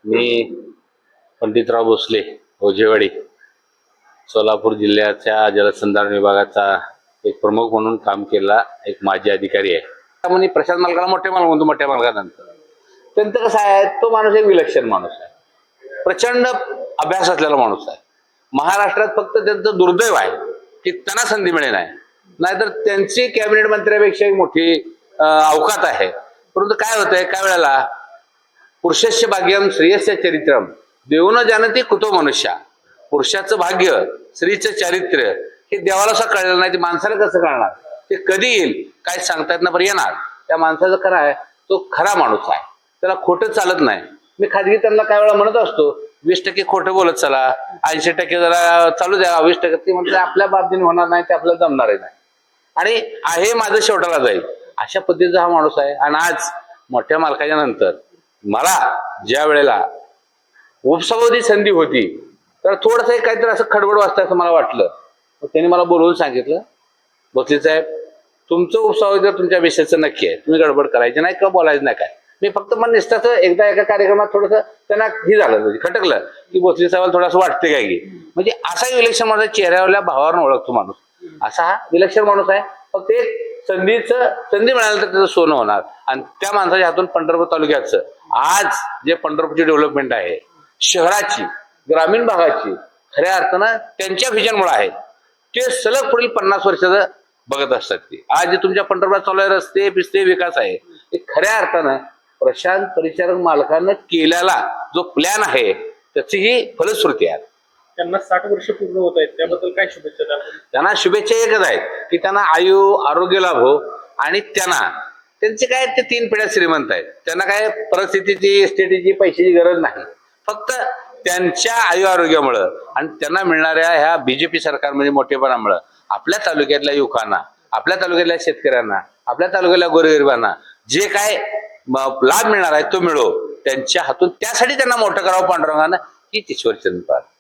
मी पंडितराव भोसले ओजेवाडी सोलापूर जिल्ह्याच्या जलसंधारण विभागाचा एक प्रमुख म्हणून काम केला एक माजी अधिकारी आहे. म्हणजे प्रशांत मालकाला मोठे मालक म्हणतो, मोठ्या मालकानंतर त्यांचं कसं आहे, तो माणूस एक विलक्षण माणूस आहे, प्रचंड अभ्यास असलेला माणूस आहे. महाराष्ट्रात फक्त त्यांचं दुर्दैव आहे की त्यांना संधी मिळेल नाही, नाहीतर त्यांची कॅबिनेट मंत्र्यापेक्षा एक मोठी अवकात आहे. परंतु काय होतंय, काय वेळेला पुरुषस्य भाग्यम स्त्रियस्य चरित्रम देऊन जानती कुतो मनुष्या. पुरुषाचं भाग्य स्त्रीचं चारित्र्य हे देवाला असं कळलं नाही, ते माणसाला कसं कळणार, ते कधी येईल काय सांगता येत ना, पण येणार. त्या माणसाचं खरं आहे, तो खरा माणूस आहे, त्याला खोटं चालत नाही. मी खाजगी त्यांना काय वेळा म्हणत असतो, 20% खोटं बोलत चला, 80% जरा चालू द्या, 20% ते म्हणते आपल्या बाबतीने होणार नाही, ते आपल्याला जमणारही नाही आणि आहे माझं शेवटाला जाईल, अशा पद्धतीचा हा माणूस आहे. आणि आज मोठ्या मालकाच्या नंतर मला ज्या वेळेला उपसभापती संधी होती तर थोडस काहीतरी असं खडबड वाजता असं मला वाटलं. त्यांनी मला बोलवून सांगितलं, भोसले साहेब तुमचं उपसभापती तुमच्या विषयाचं नक्की आहे, तुम्ही गडबड करायची नाही किंवा बोलायचं नाही काय. मी फक्त मन निष्ठाचं एकदा एका कार्यक्रमात थोडस त्यांना हे झालं, म्हणजे खटकलं की भोसले साहेबाला थोडंसं वाटते काय की, म्हणजे असा विलक्षण माझ्या चेहऱ्यावरल्या भावावरून ओळखतो माणूस, असा हा विलक्षण माणूस आहे. फक्त एक संधी मिळाली तर त्याचं सोनं होणार. आणि त्या माणसाच्या हातून पंढरपूर तालुक्याचं आज जे पंढरपूरची डेव्हलपमेंट आहे, शहराची ग्रामीण भागाची, खऱ्या अर्थानं त्यांच्या व्हिजनमुळे आहे. ते सलग पुढील 50 वर्षाचं बघत असतात. ते आज जे तुमच्या पंढरपुरात चालू आहे, रस्ते पिस्ते विकास आहे, ते खऱ्या अर्थानं प्रशांत परिचारक मालकानं केलेला जो प्लॅन आहे त्याची ही फलश्रुती आहे. त्यांना 60 वर्ष पूर्ण होत आहेत, त्याबद्दल काय शुभेच्छा द्याल? त्यांना शुभेच्छा एकच आहेत की त्यांना आयु आरोग्य लाभो, आणि त्यांचे काय ते 3 पिढ्या श्रीमंत आहेत. त्यांना काय परिस्थितीची इस्टेटीची पैशाची गरज नाही, फक्त त्यांच्या आयु आरोग्यामुळं आणि त्यांना मिळणाऱ्या ह्या बीजेपी सरकार म्हणजे मोठेपणामुळं आपल्या तालुक्यातल्या युवकांना, आपल्या तालुक्यातल्या शेतकऱ्यांना, आपल्या तालुक्यातल्या गोरगरिबांना जे काय लाभ मिळणार आहे तो मिळो त्यांच्या हातून. त्यासाठी त्यांना मोठं करावं पांडुरंगानं ही ईश्वर चरण प्रार्थना.